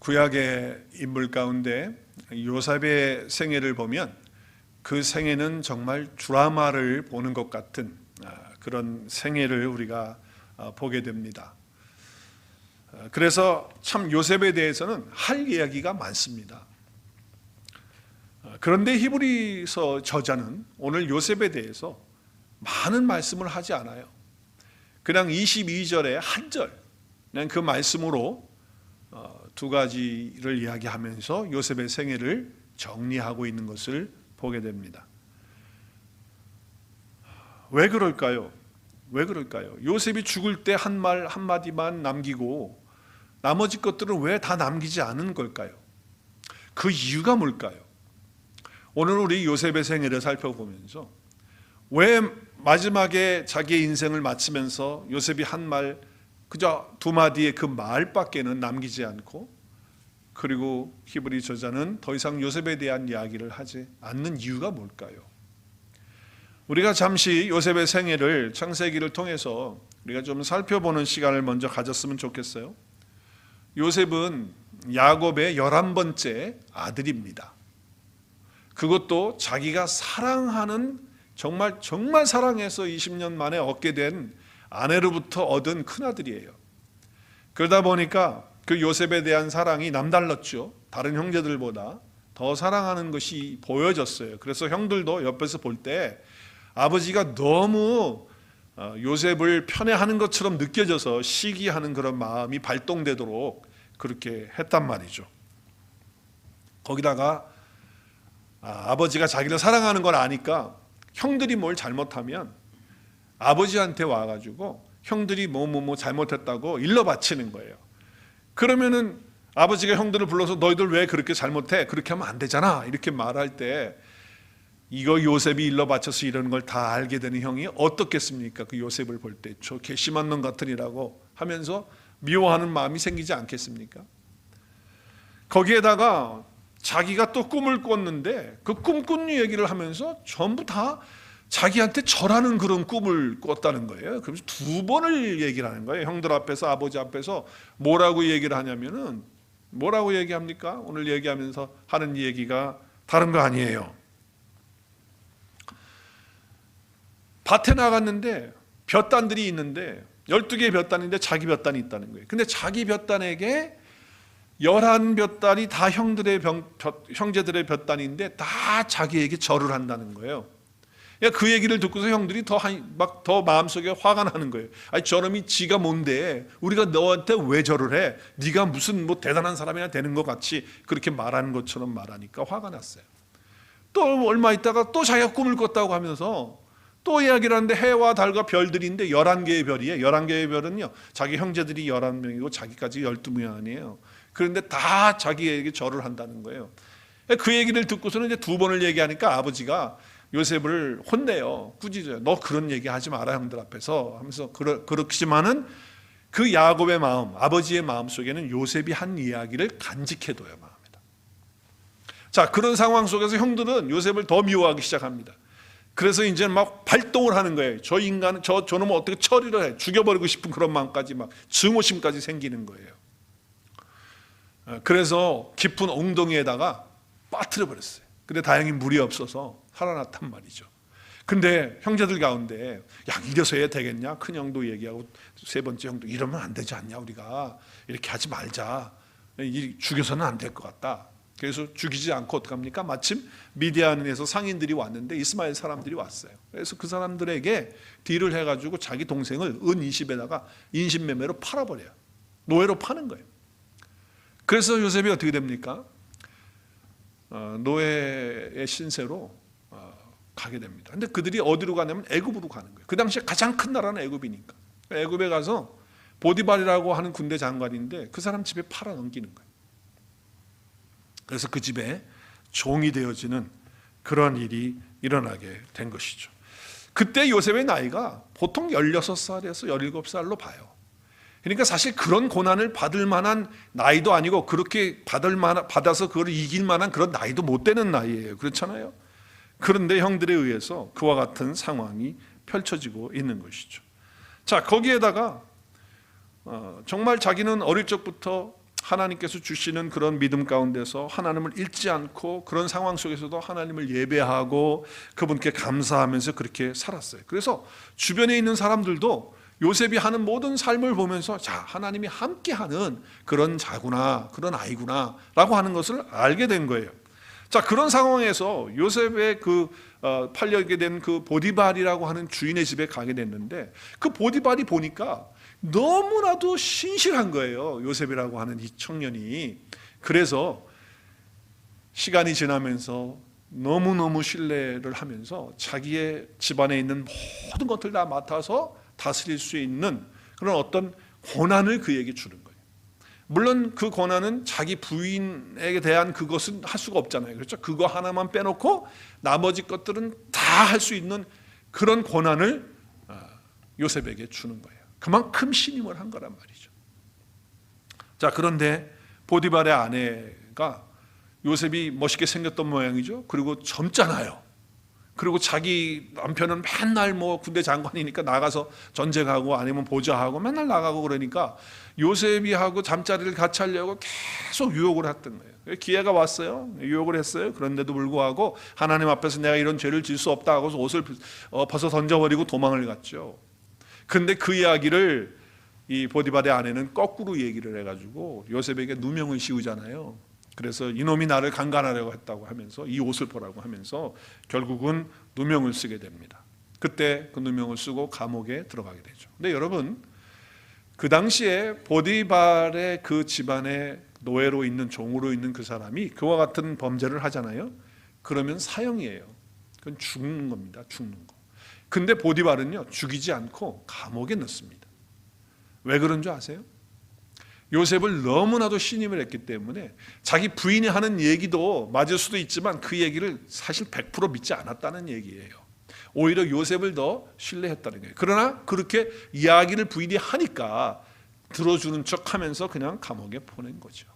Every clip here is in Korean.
구약의 인물 가운데 요셉의 생애를 보면 그 생애는 정말 드라마를 보는 것 같은 그런 생애를 우리가 보게 됩니다. 그래서 참 요셉에 대해서는 할 이야기가 많습니다. 그런데 히브리서 저자는 오늘 요셉에 대해서 많은 말씀을 하지 않아요. 그냥 22절에 한 절, 그냥 그 말씀으로 두 가지를 이야기하면서 요셉의 생애를 정리하고 있는 것을 보게 됩니다. 왜 그럴까요? 왜 그럴까요? 요셉이 죽을 때 한 말 한마디만 남기고 나머지 것들은 왜 다 남기지 않은 걸까요? 그 이유가 뭘까요? 오늘 우리 요셉의 생애를 살펴보면서 왜 마지막에 자기의 인생을 마치면서 요셉이 한 말, 그저 두 마디의 그 말밖에는 남기지 않고, 그리고 히브리 저자는 더 이상 요셉에 대한 이야기를 하지 않는 이유가 뭘까요? 우리가 잠시 요셉의 생애를 창세기를 통해서 우리가 좀 살펴보는 시간을 먼저 가졌으면 좋겠어요. 요셉은 야곱의 11번째 아들입니다. 그것도 자기가 사랑하는, 정말 사랑해서 20년 만에 얻게 된 아내로부터 얻은 큰아들이에요. 그러다 보니까 그 요셉에 대한 사랑이 남달랐죠. 다른 형제들보다 더 사랑하는 것이 보여졌어요. 그래서 형들도 옆에서 볼 때 아버지가 너무 요셉을 편애하는 것처럼 느껴져서 시기하는 그런 마음이 발동되도록 그렇게 했단 말이죠. 거기다가 아버지가 자기를 사랑하는 걸 아니까 형들이 뭘 잘못하면 아버지한테 와가지고 형들이 뭐 잘못했다고 일러 바치는 거예요. 그러면은 아버지가 형들을 불러서 너희들 왜 그렇게 잘못해? 그렇게 하면 안 되잖아. 이렇게 말할 때 이거 요셉이 일러 바쳐서 이러는 걸 다 알게 되는 형이 어떻겠습니까? 그 요셉을 볼 때 저 괘씸한 놈 같으니라고 하면서 미워하는 마음이 생기지 않겠습니까? 거기에다가 자기가 또 꿈을 꿨는데 그 꿈꾼 얘기를 하면서 전부 다 자기한테 절하는 그런 꿈을 꿨다는 거예요. 그래서 두 번을 얘기를 하는 거예요. 형들 앞에서, 아버지 앞에서 뭐라고 얘기를 하냐면은, 뭐라고 얘기합니까? 오늘 얘기하면서 하는 얘기가 다른 거 아니에요. 밭에 나갔는데 볕단들이 있는데 12개의 볕단인데 자기 볕단이 있다는 거예요. 근데 자기 볕단에게 11볕단이 다 형제들의 볕단인데 다 자기에게 절을 한다는 거예요. 그 얘기를 듣고서 형들이 더 마음속에 화가 나는 거예요. 아니 저놈이 지가 뭔데 우리가 너한테 왜 절을 해? 네가 무슨 뭐 대단한 사람이나 되는 것 같이 그렇게 말하는 것처럼 말하니까 화가 났어요. 또 얼마 있다가 또 자기가 꿈을 꿨다고 하면서 또 이야기를 하는데 해와 달과 별들인데 11개의 별이에요. 11개의 별은요 자기 형제들이 11명이고 자기까지 12명 아니에요. 그런데 다 자기에게 절을 한다는 거예요. 그 얘기를 듣고서는 이제 두 번을 얘기하니까 아버지가 요셉을 혼내요. 꾸짖어요. 너 그런 얘기 하지 마라 형들 앞에서 하면서 그렇지만은 그 야곱의 마음, 아버지의 마음 속에는 요셉이 한 이야기를 간직해둬요 마음에다. 자, 그런 상황 속에서 형들은 요셉을 더 미워하기 시작합니다. 그래서 이제 막 발동을 하는 거예요. 저 인간은 저놈을 어떻게 처리를 해? 죽여버리고 싶은 그런 마음까지 막 증오심까지 생기는 거예요. 그래서 깊은 엉덩이에다가 빠뜨려 버렸어요. 근데 다행히 물이 없어서 살아났단 말이죠. 근데 형제들 가운데 야 이래서 해야 되겠냐? 큰 형도 얘기하고 세 번째 형도 이러면 안 되지 않냐? 우리가 이렇게 하지 말자. 죽여서는 안 될 것 같다. 그래서 죽이지 않고 어떡합니까? 마침 미디안에서 상인들이 왔는데 이스마엘 사람들이 왔어요. 그래서 그 사람들에게 딜을 해가지고 자기 동생을 은 20에다가 인신매매로 팔아버려요. 노예로 파는 거예요. 그래서 요셉이 어떻게 됩니까? 노예의 신세로 가게 됩니다. 근데 그들이 어디로 가냐면 애굽으로 가는 거예요. 그 당시에 가장 큰 나라는 애굽이니까. 애굽에 가서 보디발이라고 하는 군대 장관인데 그 사람 집에 팔아 넘기는 거예요. 그래서 그 집에 종이 되어지는 그런 일이 일어나게 된 것이죠. 그때 요셉의 나이가 보통 16살에서 17살로 봐요. 그러니까 사실 그런 고난을 받을 만한 나이도 아니고 그렇게 받아서 그걸 이길 만한 그런 나이도 못 되는 나이예요. 그렇잖아요. 그런데 형들에 의해서 그와 같은 상황이 펼쳐지고 있는 것이죠. 자, 거기에다가 정말 자기는 어릴 적부터 하나님께서 주시는 그런 믿음 가운데서 하나님을 잃지 않고 그런 상황 속에서도 하나님을 예배하고 그분께 감사하면서 그렇게 살았어요. 그래서 주변에 있는 사람들도 요셉이 하는 모든 삶을 보면서 자, 하나님이 함께하는 그런 자구나, 그런 아이구나 라고 하는 것을 알게 된 거예요. 자, 그런 상황에서 요셉의 팔려게 된 그 보디발이라고 하는 주인의 집에 가게 됐는데, 그 보디발이 보니까 너무나도 신실한 거예요, 요셉이라고 하는 이 청년이. 그래서 시간이 지나면서 너무너무 신뢰를 하면서 자기의 집안에 있는 모든 것들 다 맡아서 다스릴 수 있는 그런 어떤 권한을 그에게 주는 거예요. 물론 그 권한은 자기 부인에게 대한 그것은 할 수가 없잖아요. 그렇죠? 그거 하나만 빼놓고 나머지 것들은 다 할 수 있는 그런 권한을 요셉에게 주는 거예요. 그만큼 신임을 한 거란 말이죠. 자, 그런데 보디발의 아내가 요셉이 멋있게 생겼던 모양이죠. 그리고 젊잖아요. 그리고 자기 남편은 맨날 뭐 군대 장관이니까 나가서 전쟁하고 아니면 보좌하고 맨날 나가고 그러니까 요셉이 하고 잠자리를 같이 하려고 계속 유혹을 했던 거예요. 기회가 왔어요. 유혹을 했어요. 그런데도 불구하고 하나님 앞에서 내가 이런 죄를 질 수 없다 하고서 옷을 벗어 던져버리고 도망을 갔죠. 그런데 그 이야기를 이 보디발의 아내는 거꾸로 얘기를 해가지고 요셉에게 누명을 씌우잖아요. 그래서 이놈이 나를 강간하려고 했다고 하면서 이 옷을 보라고 하면서 결국은 누명을 쓰게 됩니다. 그때 그 누명을 쓰고 감옥에 들어가게 되죠. 근데 여러분, 그 당시에 보디발의 그 집안의 노예로 있는, 종으로 있는 그 사람이 그와 같은 범죄를 하잖아요. 그러면 사형이에요. 그건 죽는 겁니다. 죽는 거. 근데 보디발은요, 죽이지 않고 감옥에 넣습니다. 왜 그런 줄 아세요? 요셉을 너무나도 신임을 했기 때문에 자기 부인이 하는 얘기도 맞을 수도 있지만 그 얘기를 사실 100% 믿지 않았다는 얘기예요. 오히려 요셉을 더 신뢰했다는 거예요. 그러나 그렇게 이야기를 부인이 하니까 들어주는 척하면서 그냥 감옥에 보낸 거죠.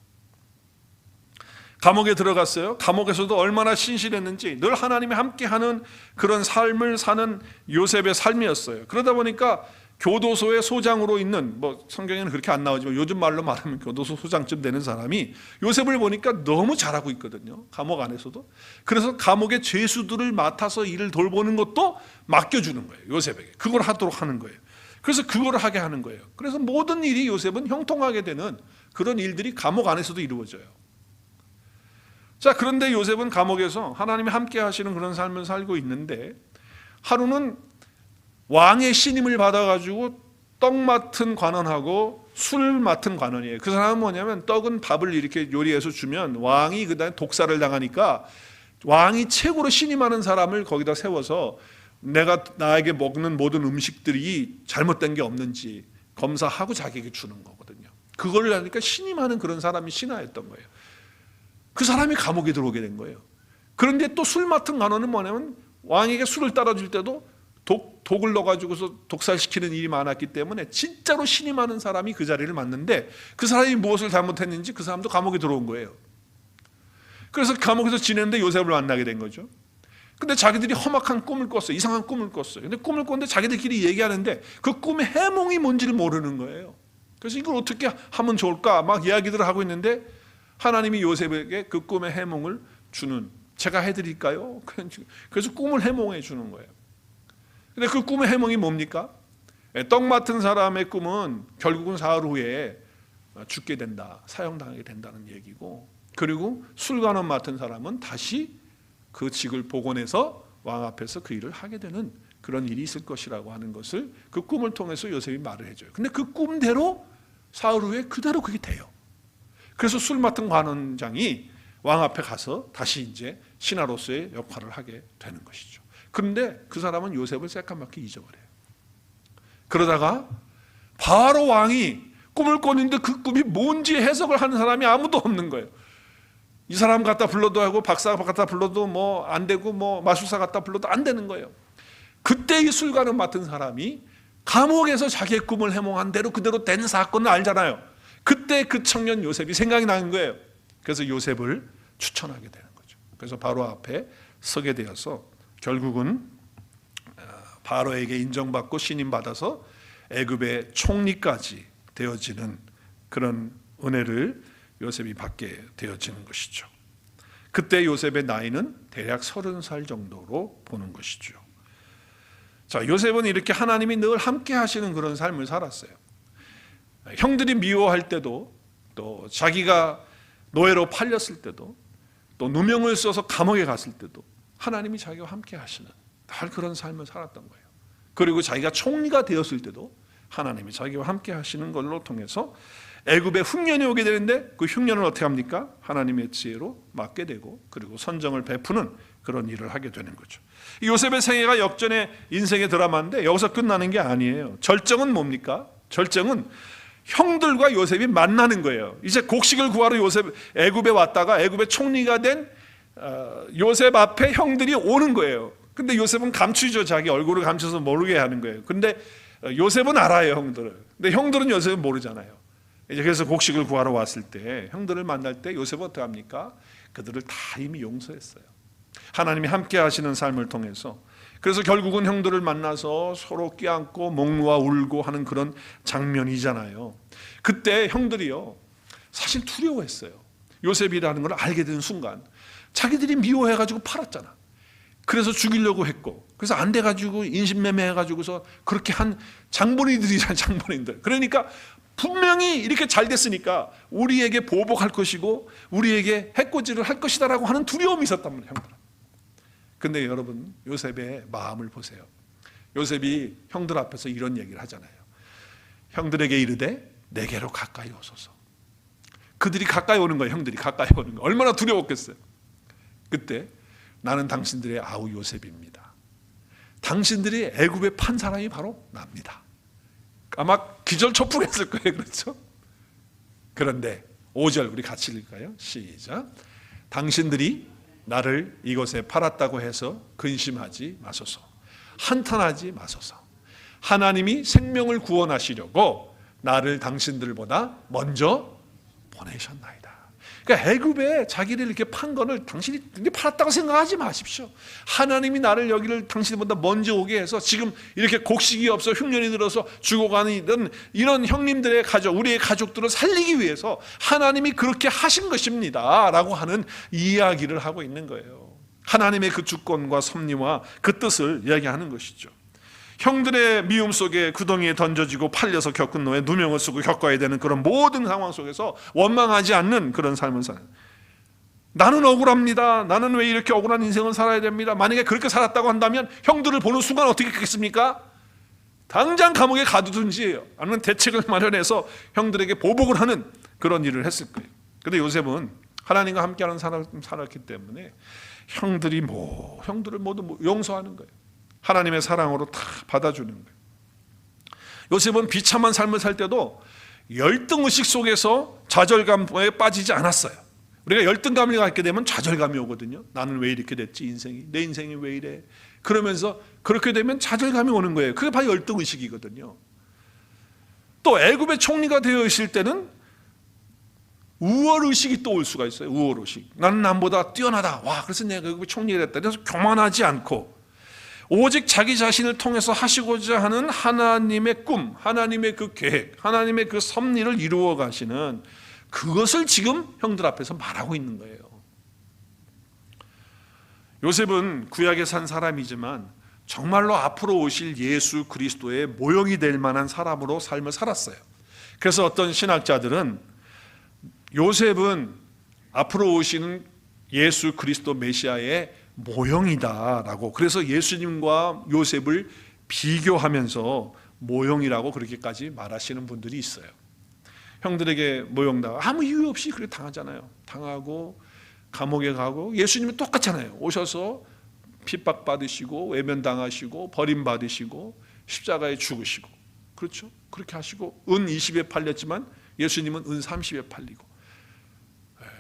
감옥에 들어갔어요. 감옥에서도 얼마나 신실했는지 늘 하나님이 함께하는 그런 삶을 사는 요셉의 삶이었어요. 그러다 보니까 교도소의 소장으로 있는, 뭐 성경에는 그렇게 안 나오지만 요즘 말로 말하면 교도소 소장쯤 되는 사람이 요셉을 보니까 너무 잘하고 있거든요. 감옥 안에서도. 그래서 감옥의 죄수들을 맡아서 일을 돌보는 것도 맡겨주는 거예요. 요셉에게. 그걸 하도록 하는 거예요. 그래서 그걸 하게 하는 거예요. 그래서 모든 일이 요셉은 형통하게 되는 그런 일들이 감옥 안에서도 이루어져요. 자, 그런데 요셉은 감옥에서 하나님이 함께 하시는 그런 삶을 살고 있는데 하루는 왕의 신임을 받아가지고 떡 맡은 관원하고 술 맡은 관원이에요. 그 사람은 뭐냐면 떡은 밥을 이렇게 요리해서 주면 왕이 그다음에 독사를 당하니까 왕이 최고로 신임하는 사람을 거기다 세워서 내가 나에게 먹는 모든 음식들이 잘못된 게 없는지 검사하고 자기에게 주는 거거든요. 그걸 하니까 신임하는 그런 사람이 신하였던 거예요. 그 사람이 감옥에 들어오게 된 거예요. 그런데 또 술 맡은 관원은 뭐냐면 왕에게 술을 따라줄 때도 독을 넣어가지고서 독살시키는 일이 많았기 때문에 진짜로 신임하는 사람이 그 자리를 맡는데 그 사람이 무엇을 잘못했는지 그 사람도 감옥에 들어온 거예요. 그래서 감옥에서 지내는데 요셉을 만나게 된 거죠. 근데 자기들이 험악한 꿈을 꿨어요. 이상한 꿈을 꿨어요. 근데 꿈을 꿨는데 자기들끼리 얘기하는데 그 꿈의 해몽이 뭔지를 모르는 거예요. 그래서 이걸 어떻게 하면 좋을까 막 이야기들을 하고 있는데 하나님이 요셉에게 그 꿈의 해몽을 주는, 제가 해드릴까요? 그래서 꿈을 해몽해 주는 거예요. 근데 그 꿈의 해몽이 뭡니까? 떡 맡은 사람의 꿈은 결국은 사흘 후에 죽게 된다, 사형당하게 된다는 얘기고, 그리고 술관원 맡은 사람은 다시 그 직을 복원해서 왕 앞에서 그 일을 하게 되는 그런 일이 있을 것이라고 하는 것을 그 꿈을 통해서 요셉이 말을 해줘요. 근데 그 꿈대로 사흘 후에 그대로 그게 돼요. 그래서 술 맡은 관원장이 왕 앞에 가서 다시 이제 신하로서의 역할을 하게 되는 것이죠. 그런데 그 사람은 요셉을 새까맣게 잊어버려요. 그러다가 바로 왕이 꿈을 꿨는데 그 꿈이 뭔지 해석을 하는 사람이 아무도 없는 거예요. 이 사람 갖다 불러도 하고 박사 갖다 불러도 뭐 안 되고 뭐 마술사 갖다 불러도 안 되는 거예요. 그때 이 술관을 맡은 사람이 감옥에서 자기의 꿈을 해몽한 대로 그대로 된 사건을 알잖아요. 그때 그 청년 요셉이 생각이 나는 거예요. 그래서 요셉을 추천하게 되는 거죠. 그래서 바로 앞에 서게 되어서 결국은 바로에게 인정받고 신임받아서 애굽의 총리까지 되어지는 그런 은혜를 요셉이 받게 되어지는 것이죠. 그때 요셉의 나이는 대략 30살 정도로 보는 것이죠. 자, 요셉은 이렇게 하나님이 늘 함께 하시는 그런 삶을 살았어요. 형들이 미워할 때도, 또 자기가 노예로 팔렸을 때도, 또 누명을 써서 감옥에 갔을 때도 하나님이 자기와 함께 하시는 늘 그런 삶을 살았던 거예요. 그리고 자기가 총리가 되었을 때도 하나님이 자기와 함께 하시는 걸로 통해서 애굽에 흉년이 오게 되는데 그 흉년을 어떻게 합니까? 하나님의 지혜로 막게 되고, 그리고 선정을 베푸는 그런 일을 하게 되는 거죠. 요셉의 생애가 역전의 인생의 드라마인데 여기서 끝나는 게 아니에요. 절정은 뭡니까? 절정은 형들과 요셉이 만나는 거예요. 이제 곡식을 구하러 요셉 애굽에 왔다가 애굽의 총리가 된 요셉 앞에 형들이 오는 거예요. 근데 요셉은 감추죠. 자기 얼굴을 감춰서 모르게 하는 거예요. 근데 요셉은 알아요, 형들을. 근데 형들은 요셉은 모르잖아요. 이제 그래서 곡식을 구하러 왔을 때 형들을 만날 때 요셉은 어떻게 합니까? 그들을 다 이미 용서했어요. 하나님이 함께 하시는 삶을 통해서. 그래서 결국은 형들을 만나서 서로 껴안고 목 놓아 울고 하는 그런 장면이잖아요. 그때 형들이요, 사실 두려워했어요. 요셉이라는 걸 알게 된 순간 자기들이 미워해가지고 팔았잖아. 그래서 죽이려고 했고, 그래서 안 돼가지고 인신매매해가지고서 그렇게 한 장본인들이잖아요. 장본인들. 그러니까 분명히 이렇게 잘 됐으니까 우리에게 보복할 것이고 우리에게 해코지를 할 것이다라고 하는 두려움이 있었단 말이에요, 형들. 근데 여러분, 요셉의 마음을 보세요. 요셉이 형들 앞에서 이런 얘기를 하잖아요. 형들에게 이르되 내게로 가까이 오소서. 그들이 가까이 오는 거예요. 형들이 가까이 오는 거. 얼마나 두려웠겠어요. 그때 나는 당신들의 아우 요셉입니다. 당신들이 애굽에 판 사람이 바로 납니다. 아마 기절초풍했을 거예요. 그렇죠? 그런데 5절 우리 같이 읽을까요? 시작. 당신들이 나를 이곳에 팔았다고 해서 근심하지 마소서. 한탄하지 마소서. 하나님이 생명을 구원하시려고 나를 당신들보다 먼저 보내셨나이다. 그러니까 애굽에 자기를 이렇게 판 거를 당신이 팔았다고 생각하지 마십시오. 하나님이 나를 여기를 당신보다 먼저 오게 해서 지금 이렇게 곡식이 없어 흉년이 들어서 죽어가는 이런 형님들의 가족, 우리의 가족들을 살리기 위해서 하나님이 그렇게 하신 것입니다 라고 하는 이야기를 하고 있는 거예요. 하나님의 그 주권과 섭리와 그 뜻을 이야기하는 것이죠. 형들의 미움 속에 구덩이에 던져지고 팔려서 겪은 노예, 누명을 쓰고 겪어야 되는 그런 모든 상황 속에서 원망하지 않는 그런 삶을 사는, 나는 억울합니다. 나는 왜 이렇게 억울한 인생을 살아야 됩니다. 만약에 그렇게 살았다고 한다면 형들을 보는 순간 어떻게 했겠습니까? 당장 감옥에 가두든지 아니면 대책을 마련해서 형들에게 보복을 하는 그런 일을 했을 거예요. 그런데 요셉은 하나님과 함께하는 삶을 살았기 때문에 형들을 모두 용서하는 거예요. 하나님의 사랑으로 다 받아주는 거예요. 요셉은 비참한 삶을 살 때도 열등의식 속에서 좌절감에 빠지지 않았어요. 우리가 열등감을 갖게 되면 좌절감이 오거든요. 나는 왜 이렇게 됐지? 내 인생이 왜 이래? 그러면서 그렇게 되면 좌절감이 오는 거예요. 그게 바로 열등의식이거든요. 또 애굽의 총리가 되어 있을 때는 우월의식이 또 올 수가 있어요. 우월의식. 나는 남보다 뛰어나다. 와, 그래서 내가 애굽의 총리가 됐다. 그래서 교만하지 않고 오직 자기 자신을 통해서 하시고자 하는 하나님의 꿈, 하나님의 그 계획, 하나님의 그 섭리를 이루어 가시는 그것을 지금 형들 앞에서 말하고 있는 거예요. 요셉은 구약에 산 사람이지만 정말로 앞으로 오실 예수 그리스도의 모형이 될 만한 사람으로 삶을 살았어요. 그래서 어떤 신학자들은 요셉은 앞으로 오시는 예수 그리스도 메시아의 모형이다라고, 그래서 예수님과 요셉을 비교하면서 모형이라고 그렇게까지 말하시는 분들이 있어요. 형들에게 모형다 아무 이유 없이 그렇게 당하잖아요. 당하고 감옥에 가고 예수님은 똑같잖아요. 오셔서 핍박받으시고 외면당하시고 버림받으시고 십자가에 죽으시고, 그렇죠? 그렇게 하시고 은 20에 팔렸지만 예수님은 은 30에 팔리고,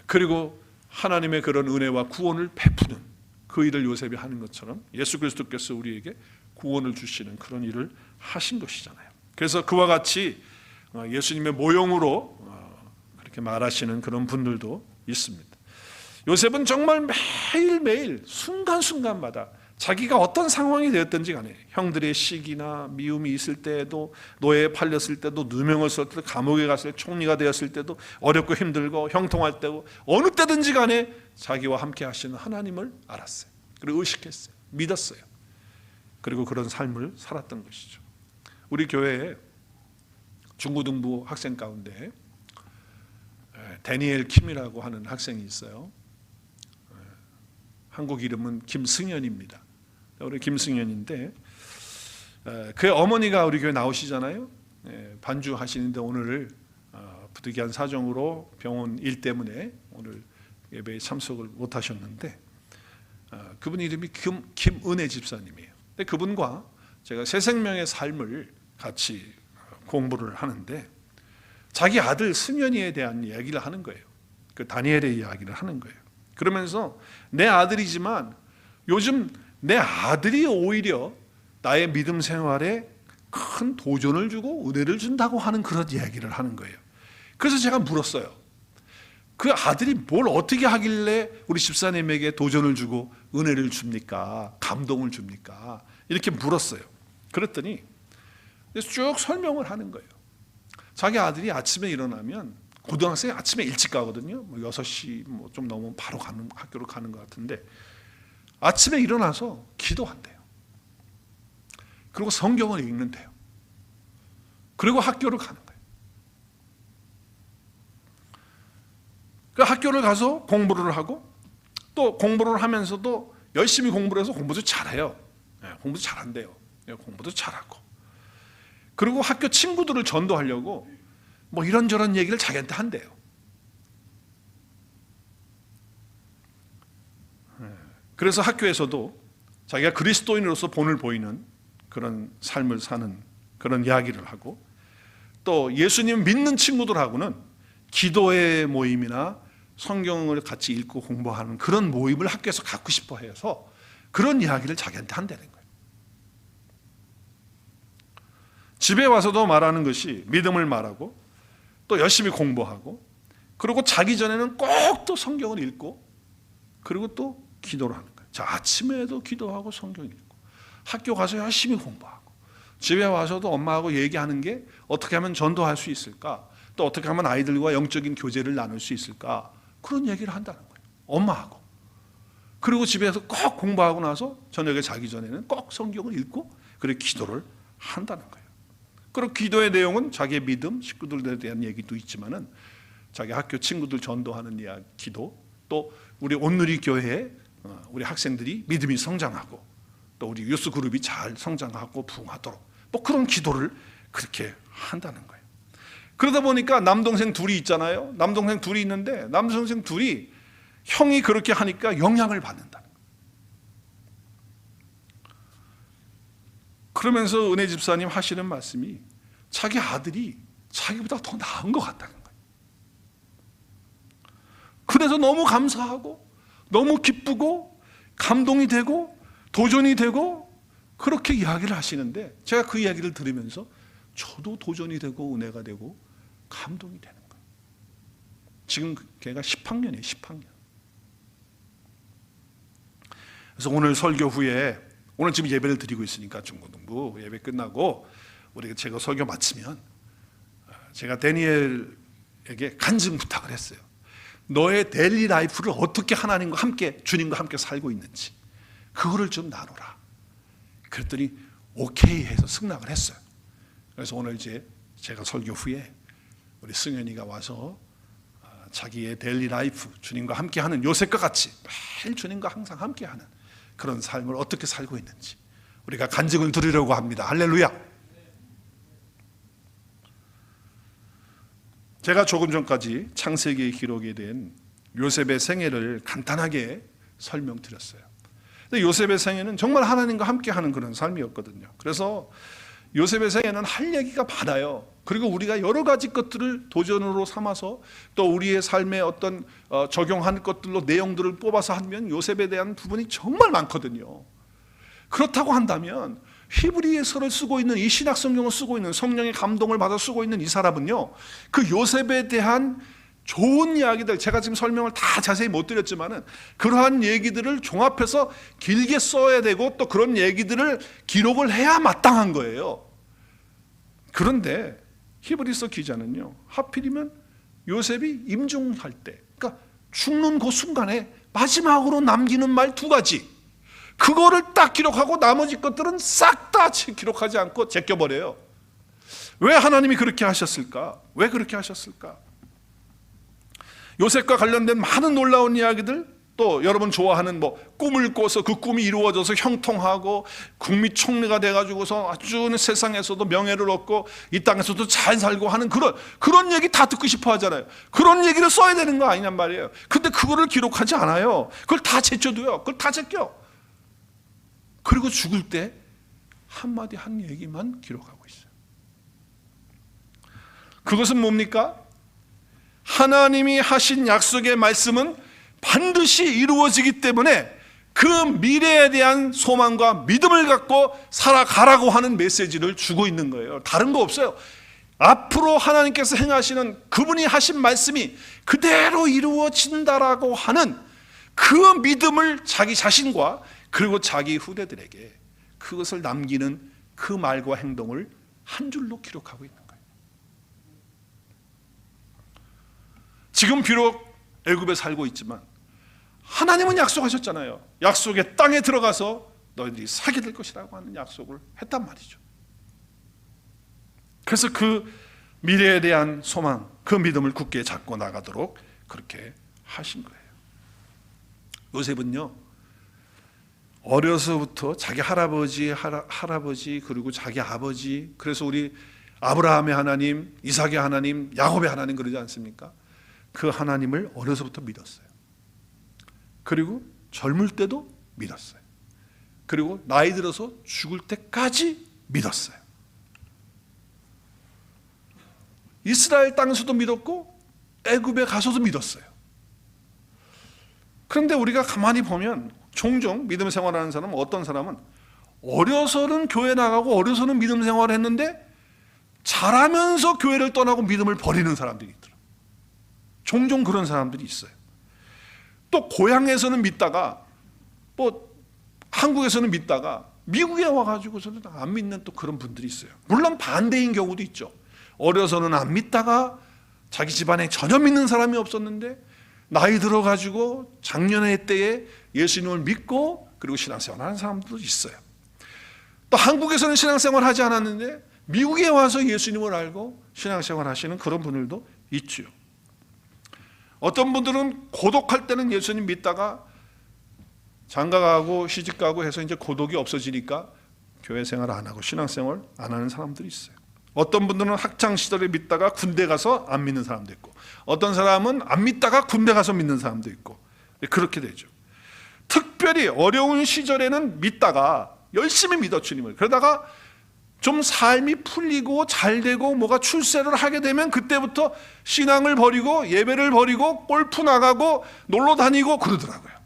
그리고 하나님의 그런 은혜와 구원을 베푸는 그 일을 요셉이 하는 것처럼 예수 그리스도께서 우리에게 구원을 주시는 그런 일을 하신 것이잖아요. 그래서 그와 같이 예수님의 모형으로 그렇게 말하시는 그런 분들도 있습니다. 요셉은 정말 매일매일 순간순간마다 자기가 어떤 상황이 되었든지 간에 형들의 시기나 미움이 있을 때에도, 노예에 팔렸을 때도, 누명을 썼을 때도, 감옥에 갔을 때, 총리가 되었을 때도, 어렵고 힘들고 형통할 때고, 어느 때든지 간에 자기와 함께 하시는 하나님을 알았어요. 그리고 의식했어요. 믿었어요. 그리고 그런 삶을 살았던 것이죠. 우리 교회에 중고등부 학생 가운데 데니엘 킴이라고 하는 학생이 있어요. 한국 이름은 김승현입니다. 우리 김승현인데, 그의 어머니가 우리 교회 나오시잖아요. 반주하시는데 오늘 부득이한 사정으로 병원 일 때문에 오늘 예배에 참석을 못 하셨는데, 그분 이름이 김은혜 집사님이에요. 근데 그분과 제가 새 생명의 삶을 같이 공부를 하는데, 자기 아들 승현이에 대한 이야기를 하는 거예요. 그 다니엘의 이야기를 하는 거예요. 그러면서 내 아들이지만 요즘 내 아들이 오히려 나의 믿음 생활에 큰 도전을 주고 은혜를 준다고 하는 그런 이야기를 하는 거예요. 그래서 제가 물었어요. 그 아들이 뭘 어떻게 하길래 우리 집사님에게 도전을 주고 은혜를 줍니까? 감동을 줍니까? 이렇게 물었어요. 그랬더니 쭉 설명을 하는 거예요. 자기 아들이 아침에 일어나면, 고등학생이 아침에 일찍 가거든요. 6시 좀 넘으면 바로 학교로 가는 것 같은데, 아침에 일어나서 기도한대요. 그리고 성경을 읽는대요. 그리고 학교를 가는 거예요. 그 학교를 가서 공부를 하고, 또 공부를 하면서도 열심히 공부를 해서 공부도 잘해요. 공부도 잘한대요. 공부도 잘하고. 그리고 학교 친구들을 전도하려고 이런저런 얘기를 자기한테 한대요. 그래서 학교에서도 자기가 그리스도인으로서 본을 보이는 그런 삶을 사는 그런 이야기를 하고, 또 예수님 믿는 친구들하고는 기도의 모임이나 성경을 같이 읽고 공부하는 그런 모임을 학교에서 갖고 싶어 해서 그런 이야기를 자기한테 한다는 거예요. 집에 와서도 말하는 것이 믿음을 말하고, 또 열심히 공부하고, 그리고 자기 전에는 꼭 또 성경을 읽고, 그리고 또 기도를 하는 거예요. 자, 아침에도 기도하고 성경 읽고, 학교 가서 열심히 공부하고, 집에 와서도 엄마하고 얘기하는 게 어떻게 하면 전도할 수 있을까, 또 어떻게 하면 아이들과 영적인 교제를 나눌 수 있을까, 그런 얘기를 한다는 거예요. 엄마하고. 그리고 집에서 꼭 공부하고 나서 저녁에 자기 전에는 꼭 성경을 읽고, 그리고 기도를 한다는 거예요. 그리고 기도의 내용은 자기의 믿음, 식구들에 대한 얘기도 있지만은 자기 학교 친구들 전도하는 이야기, 기도, 또 우리 온누리 교회에 우리 학생들이 믿음이 성장하고, 또 우리 유스 그룹이 잘 성장하고 부흥하도록 그런 기도를 그렇게 한다는 거예요. 그러다 보니까 남동생 둘이 있잖아요. 남동생 둘이 있는데 남동생 둘이 형이 그렇게 하니까 영향을 받는다는 거예요. 그러면서 은혜 집사님 하시는 말씀이 자기 아들이 자기보다 더 나은 것 같다는 거예요. 그래서 너무 감사하고 너무 기쁘고 감동이 되고 도전이 되고 그렇게 이야기를 하시는데, 제가 그 이야기를 들으면서 저도 도전이 되고 은혜가 되고 감동이 되는 거예요. 지금 걔가 10학년이에요. 10학년. 그래서 오늘 설교 후에, 오늘 지금 예배를 드리고 있으니까 중고등부 예배 끝나고 제가 설교 마치면 제가 데니엘에게 간증 부탁을 했어요. 너의 데일리 라이프를 어떻게 하나님과 함께, 주님과 함께 살고 있는지 그거를 좀 나누라. 그랬더니 오케이 해서 승낙을 했어요. 그래서 오늘 이제 제가 설교 후에 우리 승현이가 와서 자기의 데일리 라이프, 주님과 함께하는 요셉과 같이 매일 주님과 항상 함께하는 그런 삶을 어떻게 살고 있는지 우리가 간증을 드리려고 합니다. 할렐루야. 제가 조금 전까지 창세기 기록에 된 요셉의 생애를 간단하게 설명드렸어요. 근데 요셉의 생애는 정말 하나님과 함께하는 그런 삶이었거든요. 그래서 요셉의 생애는 할 얘기가 많아요. 그리고 우리가 여러 가지 것들을 도전으로 삼아서 또 우리의 삶에 어떤 적용하는 것들로 내용들을 뽑아서 하면 요셉에 대한 부분이 정말 많거든요. 그렇다고 한다면 히브리서를 쓰고 있는, 이 신약 성경을 쓰고 있는, 성령의 감동을 받아 쓰고 있는 이 사람은요, 그 요셉에 대한 좋은 이야기들, 제가 지금 설명을 다 자세히 못 드렸지만은 그러한 얘기들을 종합해서 길게 써야 되고 또 그런 얘기들을 기록을 해야 마땅한 거예요. 그런데 히브리서 기자는요, 하필이면 요셉이 임종할 때, 그러니까 죽는 그 순간에 마지막으로 남기는 말 2가지, 그거를 딱 기록하고 나머지 것들은 싹 다 기록하지 않고 제껴버려요. 왜 하나님이 그렇게 하셨을까? 왜 그렇게 하셨을까? 요셉과 관련된 많은 놀라운 이야기들, 또 여러분 좋아하는 꿈을 꿔서 그 꿈이 이루어져서 형통하고 국미총리가 돼가지고서 아주 세상에서도 명예를 얻고 이 땅에서도 잘 살고 하는 그런 얘기 다 듣고 싶어 하잖아요. 그런 얘기를 써야 되는 거 아니냔 말이에요. 근데 그거를 기록하지 않아요. 그걸 다 제쳐둬요. 그걸 다 제껴. 그리고 죽을 때 한마디 한 얘기만 기록하고 있어요. 그것은 뭡니까? 하나님이 하신 약속의 말씀은 반드시 이루어지기 때문에 그 미래에 대한 소망과 믿음을 갖고 살아가라고 하는 메시지를 주고 있는 거예요. 다른 거 없어요. 앞으로 하나님께서 행하시는 그분이 하신 말씀이 그대로 이루어진다라고 하는 그 믿음을 자기 자신과 그리고 자기 후대들에게 그것을 남기는 그 말과 행동을 한 줄로 기록하고 있는 거예요. 지금 비록 애굽에 살고 있지만 하나님은 약속하셨잖아요. 약속의 땅에 들어가서 너희들이 살게 될 것이라고 하는 약속을 했단 말이죠. 그래서 그 미래에 대한 소망, 그 믿음을 굳게 잡고 나가도록 그렇게 하신 거예요. 요셉은요, 어려서부터 자기 할아버지 그리고 자기 아버지, 그래서 우리 아브라함의 하나님, 이삭의 하나님, 야곱의 하나님 그러지 않습니까? 그 하나님을 어려서부터 믿었어요. 그리고 젊을 때도 믿었어요. 그리고 나이 들어서 죽을 때까지 믿었어요. 이스라엘 땅에서도 믿었고 애굽에 가서도 믿었어요. 그런데 우리가 가만히 보면 종종 믿음 생활하는 사람은, 어떤 사람은 어려서는 교회 나가고 어려서는 믿음 생활을 했는데 자라면서 교회를 떠나고 믿음을 버리는 사람들이 있더라고요. 종종 그런 사람들이 있어요. 또 고향에서는 믿다가 한국에서는 믿다가 미국에 와가지고서는 안 믿는 또 그런 분들이 있어요. 물론 반대인 경우도 있죠. 어려서는 안 믿다가 자기 집안에 전혀 믿는 사람이 없었는데 나이 들어가지고 작년의 때에 예수님을 믿고 그리고 신앙생활 하는 사람들도 있어요. 또 한국에서는 신앙생활 하지 않았는데 미국에 와서 예수님을 알고 신앙생활 하시는 그런 분들도 있죠. 어떤 분들은 고독할 때는 예수님 믿다가 장가가고 시집가고 해서 이제 고독이 없어지니까 교회 생활 안 하고 신앙생활 안 하는 사람들이 있어요. 어떤 분들은 학창시절에 믿다가 군대 가서 안 믿는 사람도 있고, 어떤 사람은 안 믿다가 군대 가서 믿는 사람도 있고, 그렇게 되죠. 특별히 어려운 시절에는 믿다가 열심히 믿어 주님을, 그러다가 좀 삶이 풀리고 잘 되고 뭐가 출세를 하게 되면 그때부터 신앙을 버리고 예배를 버리고 골프 나가고 놀러 다니고 그러더라고요.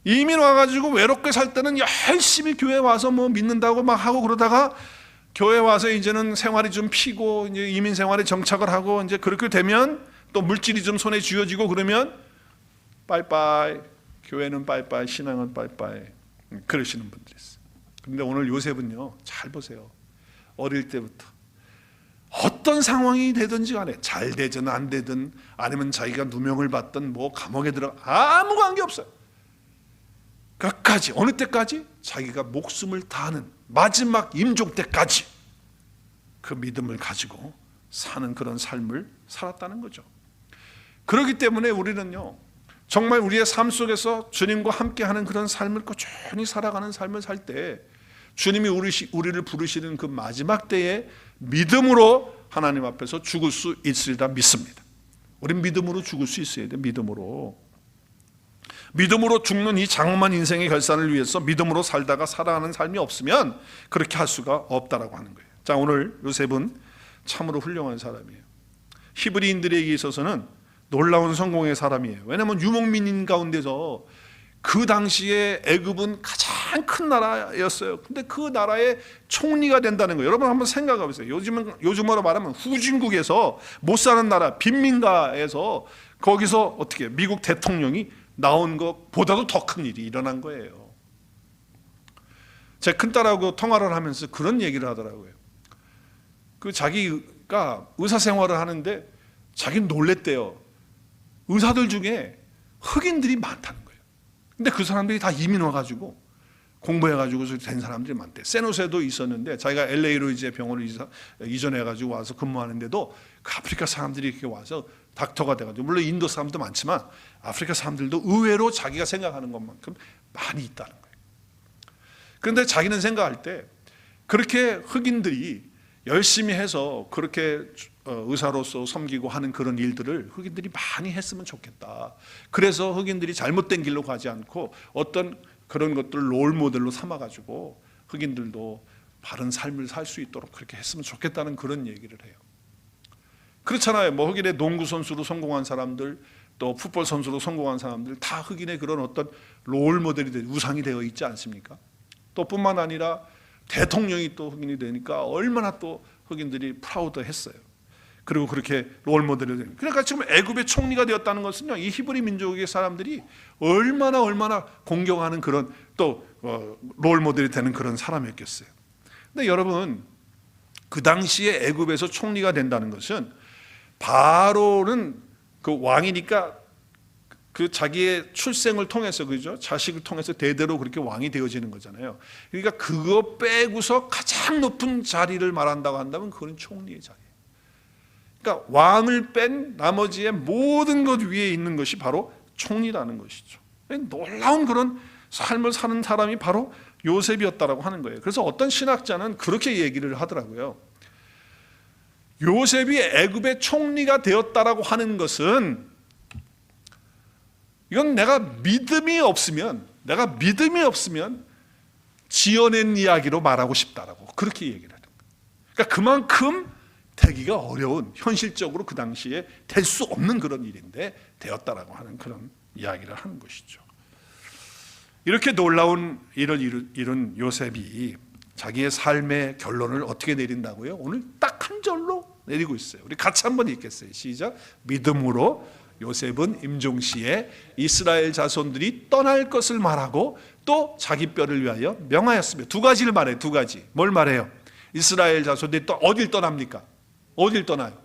이민 와가지고 외롭게 살 때는 열심히 교회 와서 뭐 믿는다고 막 하고 그러다가 교회 와서 이제는 생활이 좀 피고 이제 이민 생활에 정착을 하고 이제 그렇게 되면 또 물질이 좀 손에 쥐어지고 그러면 빠이빠이, 교회는 빠이빠이, 신앙은 빠이빠이, 그러시는 분들이 있어요. 그런데 오늘 요셉은요, 잘 보세요. 어릴 때부터 어떤 상황이 되든지 간에 잘 되든 안 되든 아니면 자기가 누명을 받든 뭐 감옥에 들어가 아무 관계 없어요. 끝까지, 어느 때까지? 자기가 목숨을 다하는 마지막 임종 때까지 그 믿음을 가지고 사는 그런 삶을 살았다는 거죠. 그렇기 때문에 우리는요, 정말 우리의 삶 속에서 주님과 함께하는 그런 삶을 꾸준히 살아가는 삶을 살 때 주님이 우리를 부르시는 그 마지막 때에 믿음으로 하나님 앞에서 죽을 수 있으리라 믿습니다. 우린 믿음으로 죽을 수 있어야 돼. 믿음으로 죽는 이 장엄한 인생의 결산을 위해서 믿음으로 살다가 살아가는 삶이 없으면 그렇게 할 수가 없다라고 하는 거예요. 자, 오늘 요셉은 참으로 훌륭한 사람이에요. 히브리인들에게 있어서는 놀라운 성공의 사람이에요. 왜냐하면 유목민인 가운데서 그 당시에 애굽은 가장 큰 나라였어요. 근데 그 나라의 총리가 된다는 거예요. 여러분 한번 생각해 보세요. 요즘으로 말하면 후진국에서 못 사는 나라 빈민가에서 거기서 어떻게 미국 대통령이 나온 것보다도 더 큰 일이 일어난 거예요. 제 큰딸하고 통화를 하면서 그런 얘기를 하더라고요. 그 자기가 의사 생활을 하는데 자기는 놀랬대요. 의사들 중에 흑인들이 많다는 거예요. 근데 그 사람들이 다 이민 와가지고 공부해가지고 된 사람들이 많대. 샌호세도 있었는데 자기가 LA로 이제 병원을 이전해가지고 와서 근무하는데도 그 아프리카 사람들이 이렇게 와서 닥터가 돼가지고, 물론 인도 사람도 많지만 아프리카 사람들도 의외로 자기가 생각하는 것만큼 많이 있다는 거예요. 그런데 자기는 생각할 때 그렇게 흑인들이 열심히 해서 그렇게 의사로서 섬기고 하는 그런 일들을 흑인들이 많이 했으면 좋겠다. 그래서 흑인들이 잘못된 길로 가지 않고 어떤 그런 것들을 롤 모델로 삼아가지고 흑인들도 바른 삶을 살 수 있도록 그렇게 했으면 좋겠다는 그런 얘기를 해요. 그렇잖아요. 뭐 흑인의 농구 선수로 성공한 사람들, 또 풋볼 선수로 성공한 사람들 다 흑인의 그런 어떤 롤 모델이 우상이 되어 있지 않습니까? 또 뿐만 아니라 대통령이 또 흑인이 되니까 얼마나 또 흑인들이 프라우드했어요. 그리고 그렇게 롤 모델이 되는. 그러니까 지금 애굽의 총리가 되었다는 것은요, 이 히브리 민족의 사람들이 얼마나 공경하는 그런 또 롤 모델이 되는 그런 사람이었겠어요. 근데 여러분, 그 당시에 애굽에서 총리가 된다는 것은 바로는 그 왕이니까 그 자기의 출생을 통해서, 그죠? 자식을 통해서 대대로 그렇게 왕이 되어지는 거잖아요. 그러니까 그거 빼고서 가장 높은 자리를 말한다고 한다면 그건 총리의 자리예요. 그러니까 왕을 뺀 나머지의 모든 것 위에 있는 것이 바로 총리라는 것이죠. 놀라운 그런 삶을 사는 사람이 바로 요셉이었다라고 하는 거예요. 그래서 어떤 신학자는 그렇게 얘기를 하더라고요. 요셉이 애굽의 총리가 되었다라고 하는 것은, 이건 내가 믿음이 없으면 지어낸 이야기로 말하고 싶다라고 그렇게 얘기를 하는 거예요. 그러니까 그만큼 되기가 어려운, 현실적으로 그 당시에 될 수 없는 그런 일인데 되었다라고 하는 그런 이야기를 하는 것이죠. 이렇게 놀라운 일을 이룬 요셉이 자기의 삶의 결론을 어떻게 내린다고요? 오늘 딱 한 절로 내리고 있어요. 우리 같이 한번 읽겠어요. 시작. 믿음으로 요셉은 임종시에 이스라엘 자손들이 떠날 것을 말하고 또 자기 뼈를 위하여 명하였으며, 두 가지를 말해요. 두 가지. 뭘 말해요? 이스라엘 자손들이 또 어딜 떠납니까? 어딜 떠나요?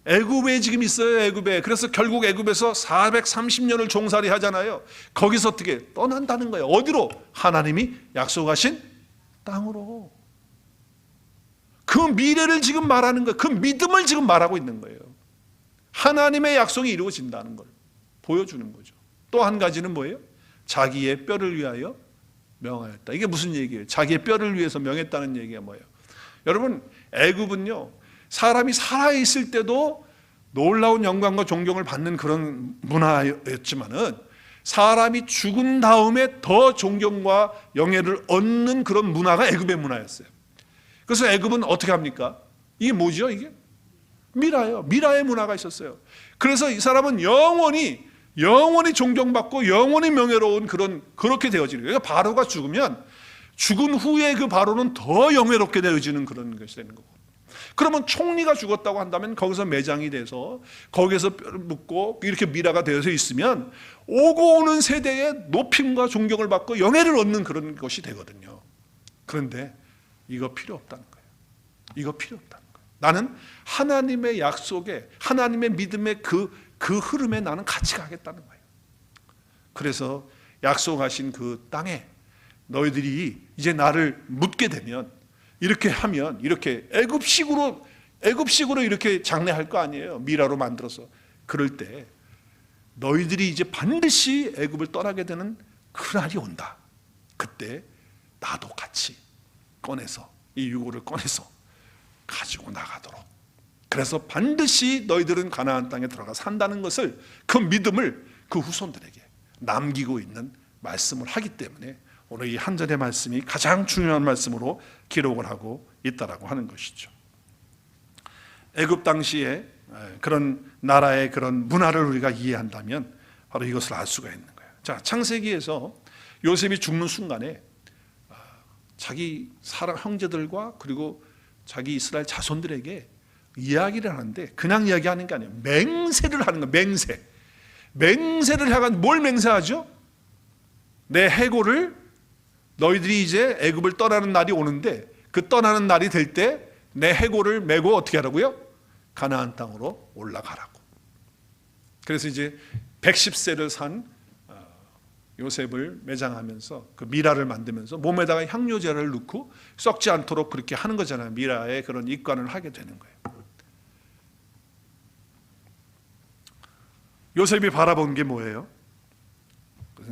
애굽에 지금 있어요. 애굽에. 그래서 결국 애굽에서 430년을 종살이 하잖아요. 거기서 어떻게 떠난다는 거예요? 어디로? 하나님이 약속하신 땅으로. 그 미래를 지금 말하는 거예요. 그 믿음을 지금 말하고 있는 거예요. 하나님의 약속이 이루어진다는 걸 보여주는 거죠. 또 한 가지는 뭐예요? 자기의 뼈를 위하여 명하였다. 이게 무슨 얘기예요? 자기의 뼈를 위해서 명했다는 얘기가 뭐예요? 여러분, 애굽은요, 사람이 살아있을 때도 놀라운 영광과 존경을 받는 그런 문화였지만은 사람이 죽은 다음에 더 존경과 영예를 얻는 그런 문화가 애굽의 문화였어요. 그래서 애굽은 어떻게 합니까? 이게 뭐죠? 이게 미라예요. 미라의 문화가 있었어요. 그래서 이 사람은 영원히 존경받고 영원히 명예로운 그렇게 되어지는 거예요. 그러니까 바로가 죽으면 죽은 후에 그 바로는 더 영예롭게 되어지는 그런 것이 되는 거고. 그러면 총리가 죽었다고 한다면 거기서 매장이 돼서 거기서 뼈를 묻고 이렇게 미라가 되어서 있으면 오고 오는 세대에 높임과 존경을 받고 영예를 얻는 그런 것이 되거든요. 그런데 이거 필요 없다는 거예요. 이거 필요 없다는 거예요. 나는 하나님의 약속에, 하나님의 믿음의 그 흐름에 나는 같이 가겠다는 거예요. 그래서 약속하신 그 땅에 너희들이 이제 나를 묻게 되면, 이렇게 하면, 이렇게 애굽식으로 이렇게 장례할 거 아니에요. 미라로 만들어서. 그럴 때 너희들이 이제 반드시 애굽을 떠나게 되는 그날이 온다. 그때 나도 같이 꺼내서, 이 유고를 꺼내서 가지고 나가도록. 그래서 반드시 너희들은 가나안 땅에 들어가 산다는 것을, 그 믿음을 그 후손들에게 남기고 있는 말씀을 하기 때문에 오늘 이 한 절의 말씀이 가장 중요한 말씀으로 기록을 하고 있다라고 하는 것이죠. 애굽 당시에 그런 나라의 그런 문화를 우리가 이해한다면 바로 이것을 알 수가 있는 거예요. 자, 창세기에서 요셉이 죽는 순간에 자기 사랑 형제들과 그리고 자기 이스라엘 자손들에게 이야기를 하는데 그냥 이야기하는 게 아니에요. 맹세를 하는 거예요. 맹세를 해간 뭘 맹세하죠? 내 해골을 너희들이 이제 애굽을 떠나는 날이 오는데 그 떠나는 날이 될 때 내 해골을 메고 어떻게 하라고요? 가나안 땅으로 올라가라고. 그래서 이제 110세를 산 요셉을 매장하면서 그 미라를 만들면서 몸에다가 향료제를 넣고 썩지 않도록 그렇게 하는 거잖아요. 미라의 그런 입관을 하게 되는 거예요. 요셉이 바라본 게 뭐예요?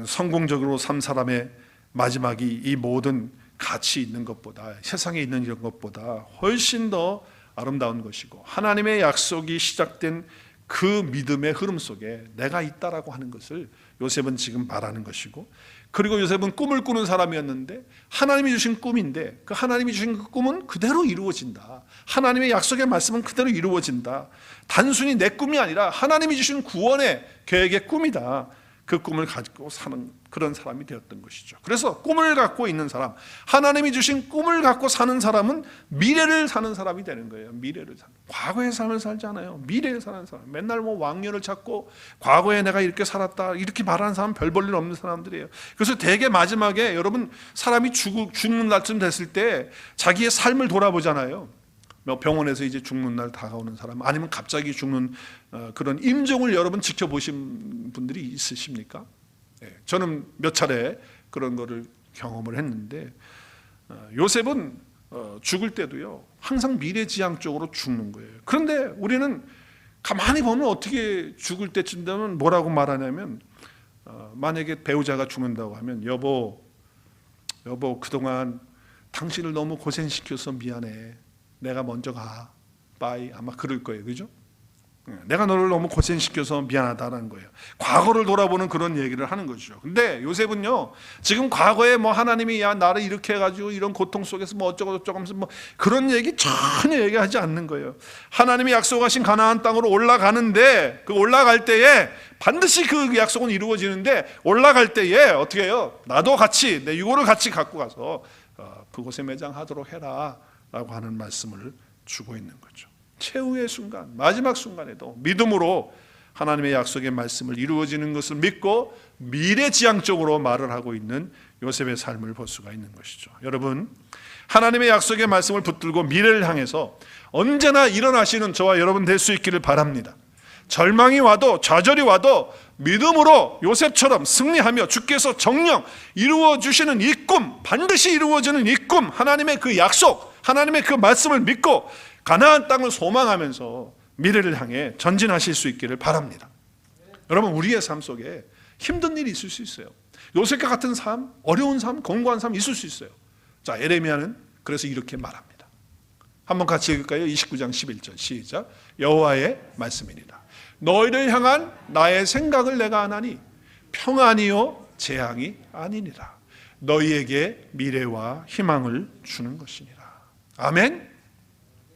성공적으로 산 사람의 마지막이 이 모든 가치 있는 것보다, 세상에 있는 이런 것보다 훨씬 더 아름다운 것이고 하나님의 약속이 시작된 그 믿음의 흐름 속에 내가 있다라고 하는 것을 요셉은 지금 말하는 것이고, 그리고 요셉은 꿈을 꾸는 사람이었는데 하나님이 주신 꿈인데 그 하나님이 주신 그 꿈은 그대로 이루어진다. 하나님의 약속의 말씀은 그대로 이루어진다. 단순히 내 꿈이 아니라 하나님이 주신 구원의 계획의 꿈이다. 그 꿈을 가지고 사는 그런 사람이 되었던 것이죠. 그래서 꿈을 갖고 있는 사람, 하나님이 주신 꿈을 갖고 사는 사람은 미래를 사는 사람이 되는 거예요. 미래를 사는, 과거의 삶을 살지 않아요. 미래를 사는 사람. 맨날 뭐 왕년을 찾고 과거에 내가 이렇게 살았다 이렇게 말하는 사람 별 볼 일 없는 사람들이에요. 그래서 되게 마지막에 여러분 사람이 죽는 날쯤 됐을 때 자기의 삶을 돌아보잖아요. 병원에서 이제 죽는 날 다가오는 사람, 아니면 갑자기 죽는 그런 임종을 여러분 지켜보신 분들이 있으십니까? 저는 몇 차례 그런 거를 경험을 했는데, 요셉은 죽을 때도요 항상 미래지향적으로 죽는 거예요. 그런데 우리는 가만히 보면 어떻게 죽을 때쯤 되면 뭐라고 말하냐면, 만약에 배우자가 죽는다고 하면 여보 그동안 당신을 너무 고생시켜서 미안해, 내가 먼저 가, 빠이, 아마 그럴 거예요. 그죠? 내가 너를 너무 고생시켜서 미안하다는 거예요. 과거를 돌아보는 그런 얘기를 하는 거죠. 근데 요셉은요 지금 과거에 뭐 하나님이 야 나를 이렇게 해가지고 이런 고통 속에서 뭐 어쩌고 저쩌고 하면서 뭐 그런 얘기 전혀 얘기하지 않는 거예요. 하나님이 약속하신 가나안 땅으로 올라가는데 그 올라갈 때에 반드시 그 약속은 이루어지는데, 올라갈 때에 어떻게 해요? 나도 같이 내 유고를 같이 갖고 가서 그곳에 매장하도록 해라 라고 하는 말씀을 주고 있는 거죠. 최후의 순간, 마지막 순간에도 믿음으로 하나님의 약속의 말씀을 이루어지는 것을 믿고 미래지향적으로 말을 하고 있는 요셉의 삶을 볼 수가 있는 것이죠. 여러분, 하나님의 약속의 말씀을 붙들고 미래를 향해서 언제나 일어나시는 저와 여러분 될 수 있기를 바랍니다. 절망이 와도 좌절이 와도 믿음으로 요셉처럼 승리하며 주께서 정녕 이루어주시는 이 꿈, 반드시 이루어지는 이 꿈, 하나님의 그 약속, 하나님의 그 말씀을 믿고 가나안 땅을 소망하면서 미래를 향해 전진하실 수 있기를 바랍니다. 여러분, 우리의 삶 속에 힘든 일이 있을 수 있어요. 요셉과 같은 삶, 어려운 삶, 공고한 삶 있을 수 있어요. 자, 에레미야는 그래서 이렇게 말합니다. 한번 같이 읽을까요? 29장 11절 시작. 여호와의 말씀이니라. 너희를 향한 나의 생각을 내가 아나니 평안이요 재앙이 아니니라. 너희에게 미래와 희망을 주는 것이니라. 아멘.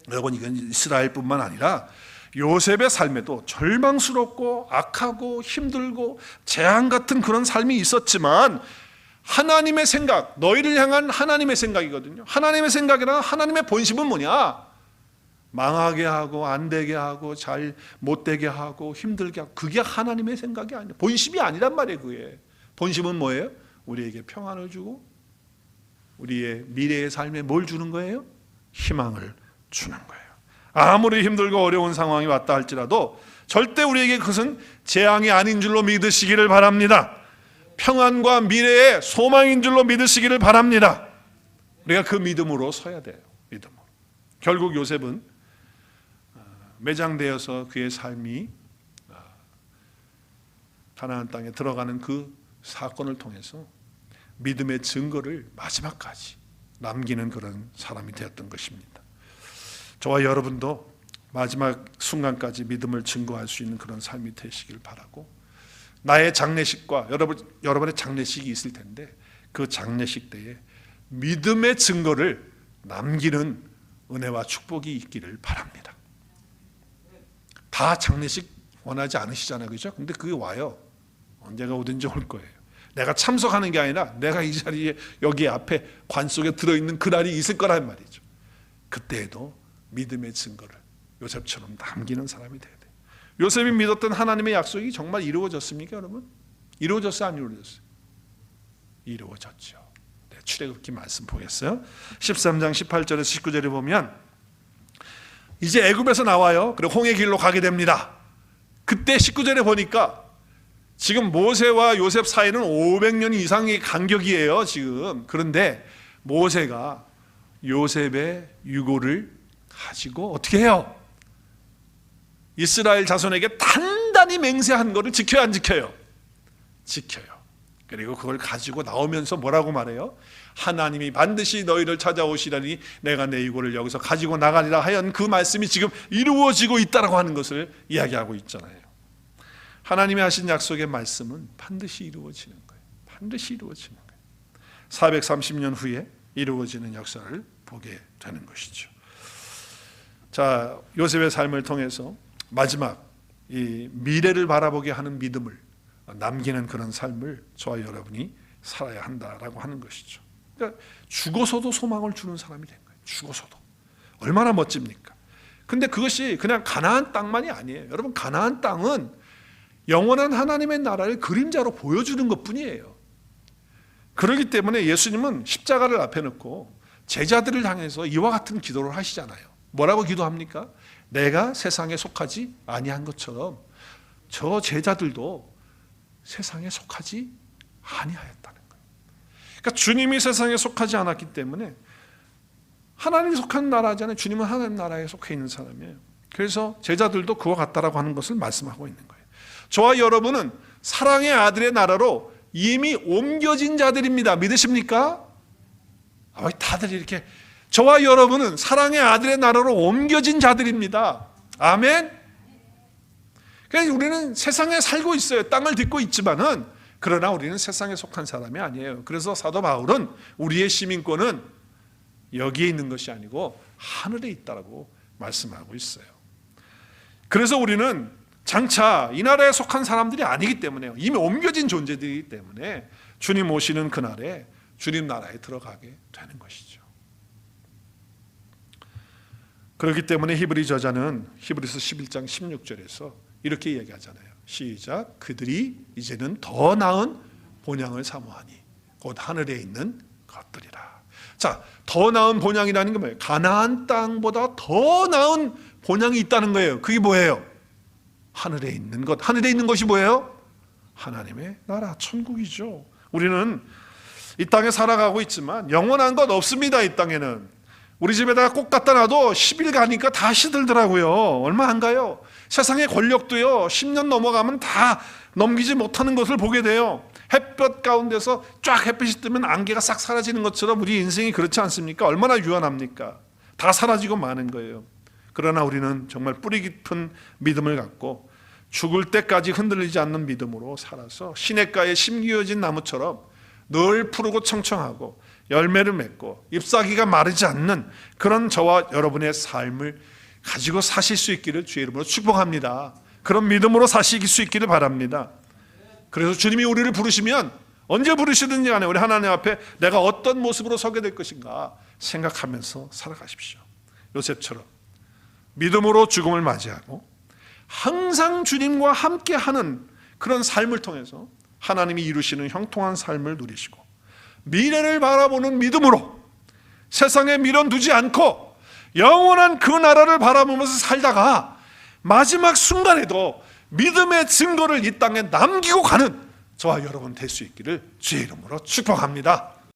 여러분, 이건 이스라엘뿐만 아니라 요셉의 삶에도 절망스럽고 악하고 힘들고 재앙 같은 그런 삶이 있었지만 하나님의 생각, 너희를 향한 하나님의 생각이거든요. 하나님의 생각이란 하나님의 본심은 뭐냐? 망하게 하고 안 되게 하고 잘 못 되게 하고 힘들게 하고, 그게 하나님의 생각이 아니라 본심이 아니란 말이에요. 그게 본심은 뭐예요? 우리에게 평안을 주고 우리의 미래의 삶에 뭘 주는 거예요? 희망을 주는 거예요. 아무리 힘들고 어려운 상황이 왔다 할지라도 절대 우리에게 그것은 재앙이 아닌 줄로 믿으시기를 바랍니다. 평안과 미래의 소망인 줄로 믿으시기를 바랍니다. 우리가 그 믿음으로 서야 돼요. 믿음으로. 결국 요셉은 매장되어서 그의 삶이 가나안 땅에 들어가는 그 사건을 통해서 믿음의 증거를 마지막까지 남기는 그런 사람이 되었던 것입니다. 저와 여러분도 마지막 순간까지 믿음을 증거할 수 있는 그런 삶이 되시길 바라고, 나의 장례식과 여러분의 장례식이 있을 텐데 그 장례식 때에 믿음의 증거를 남기는 은혜와 축복이 있기를 바랍니다. 다 장례식 원하지 않으시잖아요. 그죠? 근데 그게 와요. 언제가 오든지 올 거예요. 내가 참석하는 게 아니라 내가 이 자리에 여기 앞에 관 속에 들어있는 그날이 있을 거란 말이죠. 그때에도 믿음의 증거를 요셉처럼 남기는 사람이 돼야 돼요. 요셉이 믿었던 하나님의 약속이 정말 이루어졌습니까, 여러분? 이루어졌어요, 안 이루어졌어요? 이루어졌죠. 네, 출애굽기 말씀 보겠어요? 13장 18절에서 19절에 보면 이제 애굽에서 나와요. 그리고 홍해 길로 가게 됩니다. 그때 19절에 보니까 지금 모세와 요셉 사이는 500년 이상의 간격이에요, 지금. 그런데 모세가 요셉의 유고를 가지고 어떻게 해요? 이스라엘 자손에게 단단히 맹세한 것을 지켜요, 안 지켜요? 지켜요. 그리고 그걸 가지고 나오면서 뭐라고 말해요? 하나님이 반드시 너희를 찾아오시라니 내가 내 유고를 여기서 가지고 나가리라 하연 그 말씀이 지금 이루어지고 있다라고 하는 것을 이야기하고 있잖아요. 하나님이 하신 약속의 말씀은 반드시 이루어지는 거예요. 반드시 이루어지는 거예요. 430년 후에 이루어지는 역사를 보게 되는 것이죠. 자, 요셉의 삶을 통해서 마지막 이 미래를 바라보게 하는 믿음을 남기는 그런 삶을 저와 여러분이 살아야 한다라고 하는 것이죠. 그러니까 죽어서도 소망을 주는 사람이 된 거예요. 죽어서도. 얼마나 멋집니까? 근데 그것이 그냥 가나안 땅만이 아니에요. 여러분, 가나안 땅은 영원한 하나님의 나라를 그림자로 보여주는 것뿐이에요. 그렇기 때문에 예수님은 십자가를 앞에 놓고 제자들을 향해서 이와 같은 기도를 하시잖아요. 뭐라고 기도합니까? 내가 세상에 속하지 아니한 것처럼 저 제자들도 세상에 속하지 아니하였다는 거예요. 그러니까 주님이 세상에 속하지 않았기 때문에 하나님이 속한 나라잖아요. 주님은 하나님 나라에 속해 있는 사람이에요. 그래서 제자들도 그와 같다라고 하는 것을 말씀하고 있는 거예요. 저와 여러분은 사랑의 아들의 나라로 이미 옮겨진 자들입니다. 믿으십니까? 다들 이렇게 저와 여러분은 사랑의 아들의 나라로 옮겨진 자들입니다. 아멘. 그래서 우리는 세상에 살고 있어요. 땅을 딛고 있지만은 그러나 우리는 세상에 속한 사람이 아니에요. 그래서 사도 바울은 우리의 시민권은 여기에 있는 것이 아니고 하늘에 있다라고 말씀하고 있어요. 그래서 우리는 장차 이 나라에 속한 사람들이 아니기 때문에요. 이미 옮겨진 존재들이기 때문에 주님 오시는 그날에 주님 나라에 들어가게 되는 것이죠. 그렇기 때문에 히브리 저자는 히브리서 11장 16절에서 이렇게 얘기하잖아요. 시작. 그들이 이제는 더 나은 본향을 사모하니 곧 하늘에 있는 것들이라. 자, 더 나은 본향이라는 게 뭐예요? 가나안 땅보다 더 나은 본향이 있다는 거예요. 그게 뭐예요? 하늘에 있는 것. 하늘에 있는 것이 뭐예요? 하나님의 나라, 천국이죠. 우리는 이 땅에 살아가고 있지만 영원한 것 없습니다. 이 땅에는. 우리 집에다가 꽃 갖다 놔도 10일 가니까 다 시들더라고요. 얼마 안 가요. 세상의 권력도요 10년 넘어가면 다 넘기지 못하는 것을 보게 돼요. 햇볕 가운데서 쫙 햇빛이 뜨면 안개가 싹 사라지는 것처럼 우리 인생이 그렇지 않습니까? 얼마나 유한합니까? 다 사라지고 마는 거예요. 그러나 우리는 정말 뿌리 깊은 믿음을 갖고 죽을 때까지 흔들리지 않는 믿음으로 살아서 시냇가에 심기어진 나무처럼 늘 푸르고 청청하고 열매를 맺고 잎사귀가 마르지 않는 그런 저와 여러분의 삶을 가지고 사실 수 있기를 주의 이름으로 축복합니다. 그런 믿음으로 사실 수 있기를 바랍니다. 그래서 주님이 우리를 부르시면 언제 부르시든지 간에 우리 하나님 앞에 내가 어떤 모습으로 서게 될 것인가 생각하면서 살아가십시오. 요셉처럼 믿음으로 죽음을 맞이하고 항상 주님과 함께하는 그런 삶을 통해서 하나님이 이루시는 형통한 삶을 누리시고 미래를 바라보는 믿음으로 세상에 미련두지 않고 영원한 그 나라를 바라보면서 살다가 마지막 순간에도 믿음의 증거를 이 땅에 남기고 가는 저와 여러분 될 수 있기를 주의 이름으로 축복합니다.